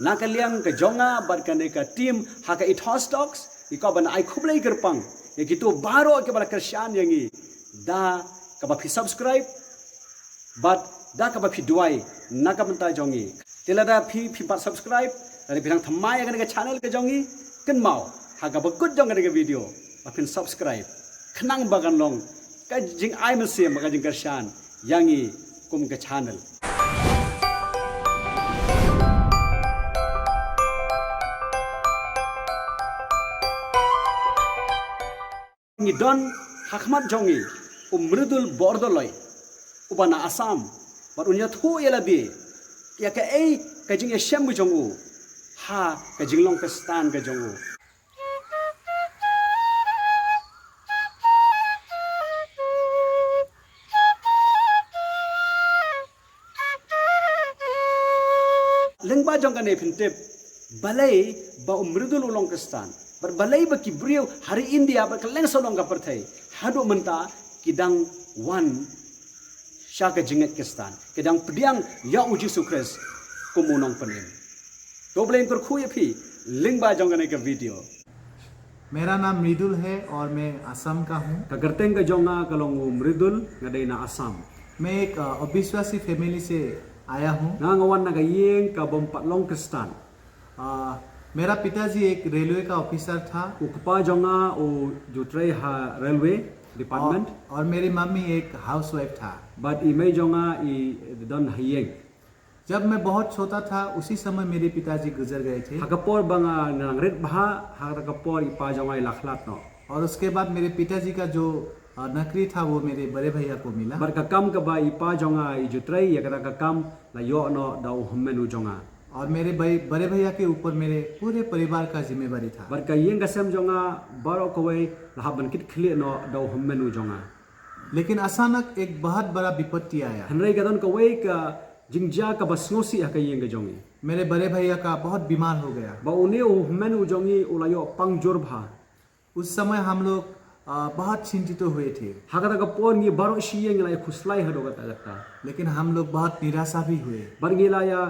nakaliang ka jonga bat ka ka team haka ithos talks ikaw ban ai khublai gerpang ya gitu baro ke bala Christian yangi da ka ba subscribe but da ka ba duai nakamanta jongi tilada fi subscribe dari bilang thamai ka channel ka jongi ken mau haka ba good jonga ka video ba subscribe khnang bagan long ka jing ai mese ma ka jing Christian yangi kum ka channel ni don hakmat jongi mridul bordoloi ubana Assam bar unya thu yelabi ya ka ei ka jing shem jongu ha ka jinglong ka stan ka jongu lengba jong ka ne phintep balai ba mridul ulong ka stan bar balai ba ki brio hari India bar kaleng solong ka perthai hadu menta kidang wan shaka jinget kistan kidang pediang ya uji sukres kumunong penim तो ब्लेम कर खुए भी लिंग बा जोंगने का वीडियो मेरा नाम मृदुल है और मैं असम का हूँ कगरतेंग का जोंगा कलोंगु मृदुल गदेना असम मैं एक अविश्वासी फैमिली से आया हूँ नांगवन नगा येंग का बम्पलोंग किस्तान मेरा पिताजी एक रेलवे का ऑफिसर था उकपा जोंगा ओ जुत्रे हा रेलवे डिपार्टमेंट और मेरी मम्मी एक हाउसवाइफ था बट इमे जोंगा ई दन हायेंग जब मैं बहुत छोटा था उसी समय मेरे पिताजी गुजर गए थे हकपोर बंगा नंगरेट भा हकपोर इपा जोंगा इलाखलात नो और उसके बाद मेरे पिताजी का जो नौकरी था वो मेरे बड़े भैया को मिला बर का काम का बा इपा जोंगा इजुत्रे यकरा का काम ला यो नो दाउ हम्मेनु जोंगा और मेरे बड़े भैया के ऊपर मेरे पूरे परिवार का जिम्मेवारी था बर का येंग गसम जोंगा बारो कोवे ला बनकित खले नो दाउ हम्मेनु जोंगा लेकिन अचानक एक बहुत बड़ा विपत्ति आया हनरे गदन कोवे का जिंगजा का बसनोसी हका येंग जोंगी मेरे बड़े भैया का बहुत बीमार हो गया बा उन्हें हम्मेनु जोंगी उलायो पंगजोर भा उस समय हम लोग बहुत चिंतित हुए थे हकता का पोर नी बारो शियेंग ला खुसलाई हदो गता लेकिन हम लोग बहुत निराशा भी हुए बरगेला या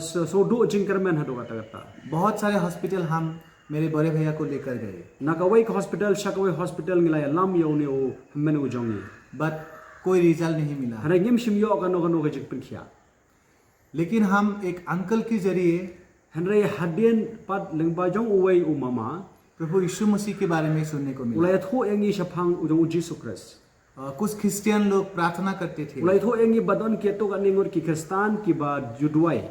सोडो जिंकरमैन हदो गता बहुत सारे हॉस्पिटल हम मेरे बड़े भैया को लेकर गए नकवे हॉस्पिटल शकवे हॉस्पिटल गिला लाम योने ओ हम्मेनु जोंगी बट कोई रिजल्ट नहीं मिला हरे गिम शिम यो गनो के जिक पिनखिया लेकिन हम एक अंकल के जरिए हनरे हडियन पद लिंगबा जोंग उवे उमामा प्रभु यीशु मसीह के बारे में सुनने को मिला उलाय थो एंगी शफांग उजों जीसस क्रिस्ट कुछ क्रिश्चियन लोग प्रार्थना करते थे उलाय थो एंगी बदन के तो गनिंगोर की क्रिस्तान की बा जुडवाई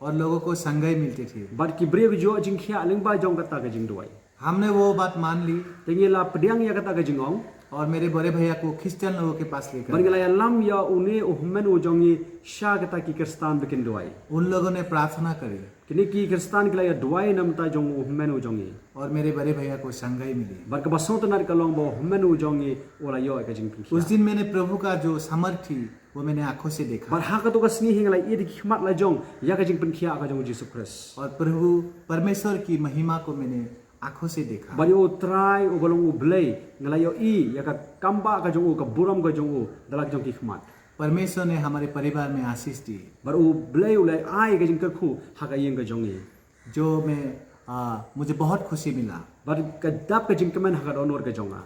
और लोगों को संगय मिलते थे बट की ब्रेव जो जिंखिया लिंगबा जोंग गता के जिंगदवाई हमने वो बात मान ली तेंगेला पडियांग या गता के जिंगों और मेरे बड़े भैया को क्रिश्चियन लोगों के पास लेकर बरगेला या लम या उन्हें उहमन उजोंगी शागता की क्रिस्तान बकिन दुआई उन लोगों ने प्रार्थना करी किने की क्रिस्तान के लिए दुआई नमता जोंग उहमन उजोंगी और मेरे बड़े भैया को संगय मिली बरक बसों तो नर कलोंग बो उहमन उजोंगी ओला यो एक जिंग उस दिन मैंने प्रभु का जो सामर्थ्य थी वो मैंने आंखों से देखा बर हा का तो का स्नी हिंगला ये दिखमत ला जोंग या का जिंग पिनखिया का जोंग जीसस क्रिस्ट और प्रभु परमेश्वर की महिमा को मैंने आंखों से देखा बायो ट्राई उगलोंग उब्ले ngalayo i ya ka kamba ka jongu ka buram ka jongu dalak jong ki khmat परमेश्वर ने हमारे परिवार में आशीष दी bar u blai ulai ai ka jing ka khu ha ka yeng ka jongi जो मैं मुझे बहुत खुशी मिला bar ka dap ka jing kemen ha ka donor ka jonga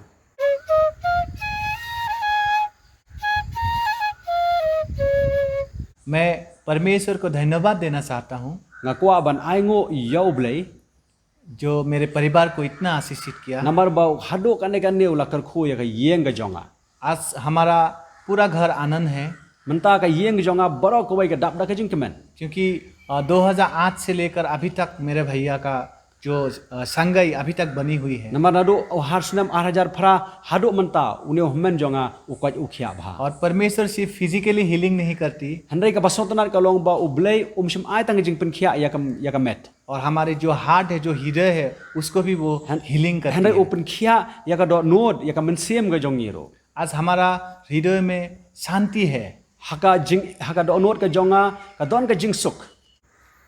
मैं परमेश्वर को धन्यवाद देना चाहता हूँ ngakwa ban ai ngo yau blai जो मेरे परिवार को इतना आशीषित किया नंबर बाउ हडो कने कने उला कर खो या येंग जोंगा आज हमारा पूरा घर आनंद है मनता का येंग जोंगा बरो कोई का डाप डाके जिंग केमन क्योंकि 2008 से लेकर अभी तक मेरे भैया का जो संगई अभी तक बनी हुई है नंबर नाडो हारसनम 8000 फरा हडो मनता उन्हें हमन जोंगा उकज उखिया भा और परमेश्वर सिर्फ फिजिकली हीलिंग नहीं करती हनरे का बसोतनार का लोंग बा उब्ले उमशम आय तंग जिंग पिनखिया या का मेट और हमारे जो हार्ट है जो हृदय है उसको भी वो हीलिंग करती हनरे है ओपन खिया या का डॉट नोड या का मनसेम का जोंगीरो आज हमारा हृदय में शांति है हका डॉट नोड का जोंगा का दोन का जिंग सुख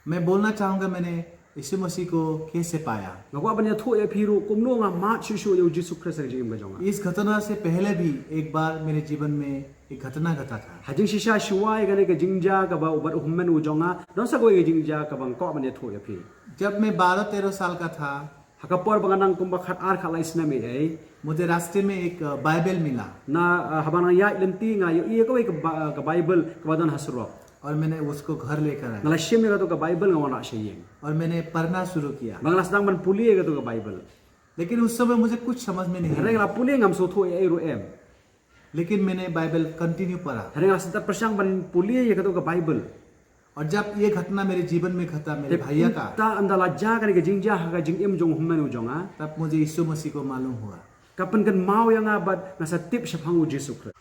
मैं बोलना चाहूँगा मैंने यीशु मसीह को कैसे पाया ngakwa banya thu e phiru kumno nga ma chu chu yo jisu christ ka jing ka jonga इस घटना से पहले भी एक बार मेरे जीवन में एक घटना घटा था। hajing shisha shuai gane ka jingja ka ba ubat hummen u jonga don sa goi jingja ka bang ko mane tho ya phi जब मैं 12-13 साल का था, hakapor banganang kumba khat ar khalai sna me ai मुझे रास्ते में एक बाइबल मिला na habana ya lenti nga yo ie ko ka bible ka badon hasro और मैंने उसको घर लेकर आया ngala shim ga to ka bible nga wana shayeng और मैंने पढ़ना शुरू किया। banglas dang ban puli ga to ka bible लेकिन उस समय मुझे कुछ समझ में नहीं reng आया, la puli ngam so tho ai ro em लेकिन मैंने बाइबल कंटिन्यू पढ़ा। reng la sita persang ban puli ye ga to ka bible और जब ये घटना मेरे जीवन में घटा, मेरे भैया का, ta andala ja ga ka jingja ha ka jing em jong hummen u jonga तब मुझे यीशु मसीह को मालूम हुआ। kapan kan mau yang abad nasa tip syaphangu Jesu Christ.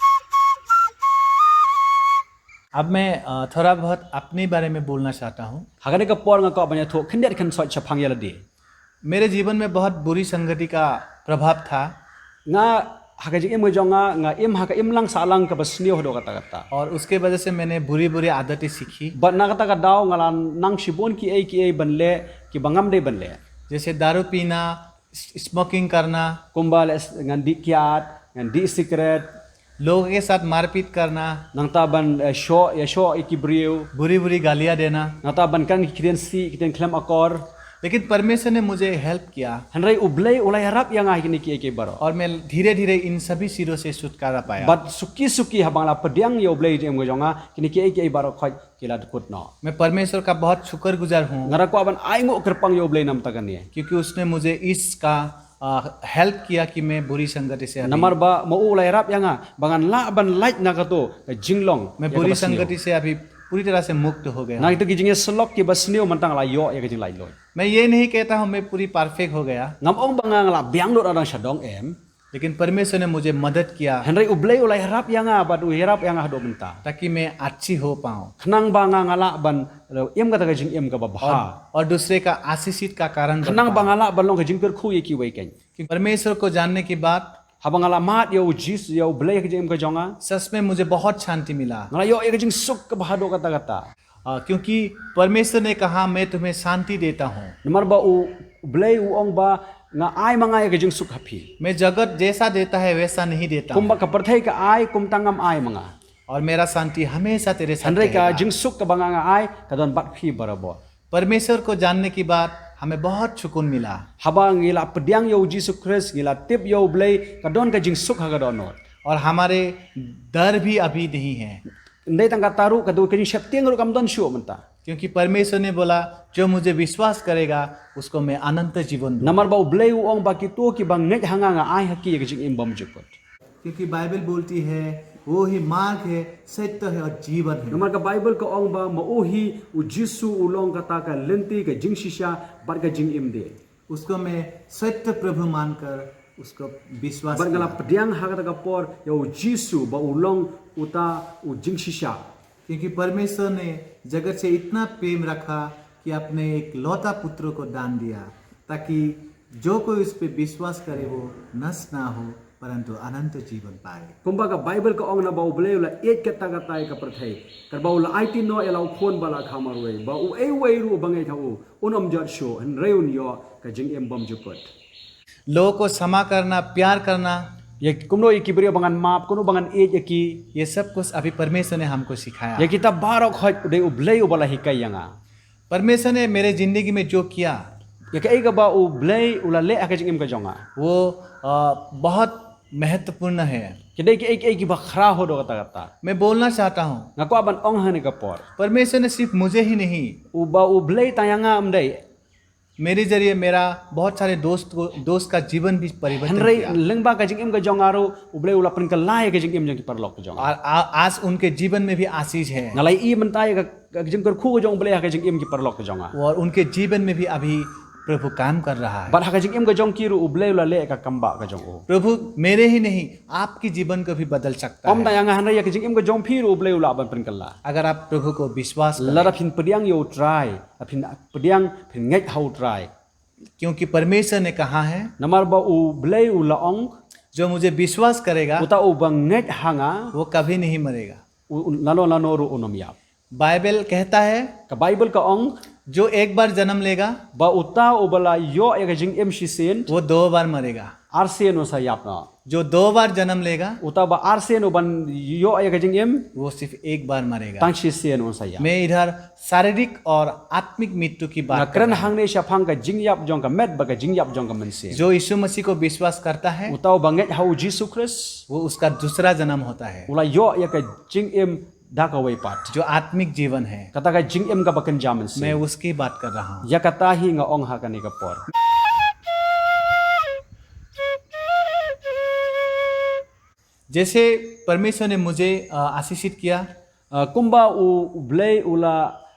अब मैं थोड़ा बहुत अपने बारे में बोलना चाहता हूँ। Hagane ka por nga ko banya tho khindet khan sot syapang yala di. मेरे जीवन में बहुत बुरी संगति का प्रभाव था Nga hagaji em jonga nga em haka em lang salang ka basnio hodo kata kata. और उसके वजह से मैंने बुरी बुरी आदतें सीखी, But na kata ka daw nga nang shibon ki ai banle ki bangam dei banle. जैसे दारू पीना, स्मोकिंग करना, Kumbal ngan di kiat ngan di secret लोगों के साथ मारपीट करना, nang taban show ikibriu बुरी बुरी गालियाँ देना। nang taban kan kiden si kiden klem akor लेकिन परमेश्वर ने मुझे हेल्प किया hanrai ublei ulai harap yang ai ki baro. और मैं धीरे धीरे इन सभी चीजों से छुटकारा पाया। But suki habang la pediang yo blei em jonga kini ki baro khoi kila dukut no. मैं परमेश्वर का बहुत शुक्रगुजार हूँ Ngara ko aban ai ngo kerpang yo blei nam tagani. क्योंकि उसने मुझे इसका हेल्प किया कि मैं बुरी संगति से अभी- Namar ba mau ulai harap yang bangan la aban light na kato jinglong. मैं बुरी संगति से अभी पूरी तरह से मुक्त हो गया। Na itu kijingnya selok ki basnio mantang la yo ya kijing lai loy. मैं ये नहीं कहता हूँ मैं पूरी परफेक्ट हो गया, Ngam ong bangang la biang dot adang syadong em. लेकिन परमेश्वर ने मुझे मदद किया Henry ublei ulai harap yang badu harap yang hado menta. ताकि मैं अच्छी हो पाऊँ Khnang banga ngala ban em kata kijing em ka babha. और दूसरे का आशीषित का कारण बन Khnang पाऊँ। bangala ban long kijing per khu ye ki wei ken. कि परमेश्वर को जानने के बाद Habangala mat yo jis yo ublei kijing em ka jonga. सच में मुझे बहुत शांति मिला, Ngala yo kijing suk ka bahado kata kata. क्योंकि परमेश्वर ने कहा मैं तुम्हें शांति देता हूँ। Namar ba ublei ong ba nga ai manga ya kijing suk hapi. मैं जगत जैसा देता है वैसा नहीं देता हूँ। Kumba ka perthai ka ai kum tangam ai manga. और मेरा शांति हमेशा तेरे साथ Henry ka रहेगा। jing suk ka banga nga ai ka don bat phi barabo. परमेश्वर को जानने के बाद हमें बहुत सुकून मिला Habang ngila pediang yo Jesus Christ ngila tip yo blei ka don ka jing suk ha ka don no. और हमारे डर भी अभी नहीं है, Ndai tangka taru ka do ka jing septiang ro kam don shu menta. क्योंकि परमेश्वर ने बोला जो मुझे विश्वास करेगा उसको मैं अनंत जीवन दूंगा। Namar ba ublei ong ba ki to ki bang ngai hanga nga ai ha ki ka jing imbam jukot. क्योंकि बाइबल बोलती है वो ही मार्ग है, सत्य है और जीवन है। Namar ka Bible ka ong ba mauhi u Jesu ulong kata ka lenti ka jing shisha bar ka jing imde. उसको मैं सत्य प्रभु मानकर उसको विश्वास Bar ngala किया। pediang ha ka por yo Jesu ba ulong uta u jing shisha. क्योंकि परमेश्वर ने जगत से इतना प्रेम रखा कि अपने एक लौता पुत्र को दान दिया ताकि जो कोई उस पर विश्वास करे वो नष्ट ना हो परंतु अनंत जीवन पाए। Kumba ka Bible ka ong na ba ublei la et ka taga tai ka perthai. Kar ba ula IT no ela khon bala khamarwe ba u ei wei ru bangai thau unom jat sho en reun yo ka jing embam jukot. लोगों को क्षमा करना, प्यार करना, Ya kumno ikibrio bangan map kuno bangan et yaki ये सब कुछ अभी परमेश्वर ने हमको सिखाया। ya kita barok khoi de ublei ubala hikai yanga. परमेश्वर ने मेरे जिंदगी में जो किया Ya ka ei ka ba ublei ula le ka jing em ka jonga. वो बहुत महत्वपूर्ण है। Kedai ki ei ki ba khra ho do kata kata. मैं बोलना चाहता हूँ Ngako aban ong hane ka por. परमेश्वर ने सिर्फ मुझे ही नहीं Uba ublei tayanga amdai. मेरे जरिए मेरा बहुत सारे दोस्त का जीवन भी परिवर्तन Henry किया lengba ka jing em ka jonga ro ublei ula pen ka lai ka jing em jong ki parlok ka jonga. और आज उनके जीवन में भी आशीष है Ngalai i mentai ka jing kar khu ka jong ublei ka jing em ki parlok ka jonga. और उनके जीवन में भी अभी प्रभु काम कर रहा है। Bat ha ka jing em ka jong ki ru ublei ula le ka kamba ka jong o. प्रभु मेरे ही नहीं आपकी जीवन को भी बदल सकता Om है tayanga Henry ya ka jing em ka jong phi ru ublei ula ban pen ka la. अगर आप प्रभु को विश्वास करें। Lara phin pediang yo try, phin pediang phin ngai how try. क्योंकि परमेश्वर ने कहा है Namar ba ublei ula ong जो मुझे विश्वास करेगा uta u bang ngai hanga वो कभी नहीं मरेगा। lano ru unom yap. Bible कहता है Ka Bible ka ong जो एक बार जन्म लेगा ba uta ubala yo ya ka jing em shi sin वो 2 बार मरेगा। arsen no sa yap na. जो 2 बार जन्म लेगा uta ba arsen uban yo ay kajing im वो सिर्फ एक बार मरेगा। tangshi sen on saya मैं इधर शारीरिक और आत्मिक मृत्यु की na बात कर kren रहा हूं। hang ne sha phang ka jingyap jong ka met ba ka jingyap jong ka mense जो यीशु मसीह को विश्वास करता है utaw banget hau Jesus Christ वो उसका दूसरा जन्म होता है, ula yo ya ka jing im da ka way pat जो आत्मिक जीवन है। kata ka jing im ka bakan jaman se मैं उसकी बात कर रहा हूँ। ya kata hi nga ong ha ka ne ka por जैसे परमेश्वर ने मुझे आशीषित किया, kumba u blay ula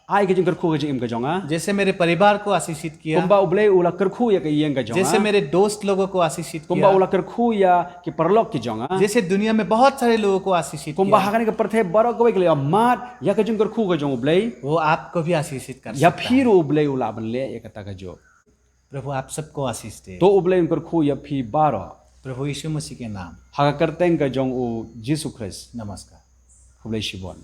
ai ka jing kerkhu ka jing im ka jonga जैसे मेरे परिवार को आशीषित किया, kumba u blay ula kerkhu ya ka yeng ka jonga जैसे मेरे दोस्त लोगों को आशीषित kumba किया, ula kerkhu ya ki parlok ki jonga जैसे दुनिया में बहुत सारे लोगों को आशीषित kumba किया, ha ka ne ka parthe barok ka way ka le mat ya ka jing kerkhu ka jong blay वो आपको भी आशीषित कर ya सकता है। phiru blay ula ban le ya kata ka jo प्रभु आप सबको आशीष दे, to u blay kerkhu ya phi baro प्रभु यीशु मसीह के नाम। ha ka kerteng ka jong u Jesus Christ नमस्कार। Kublai Shibon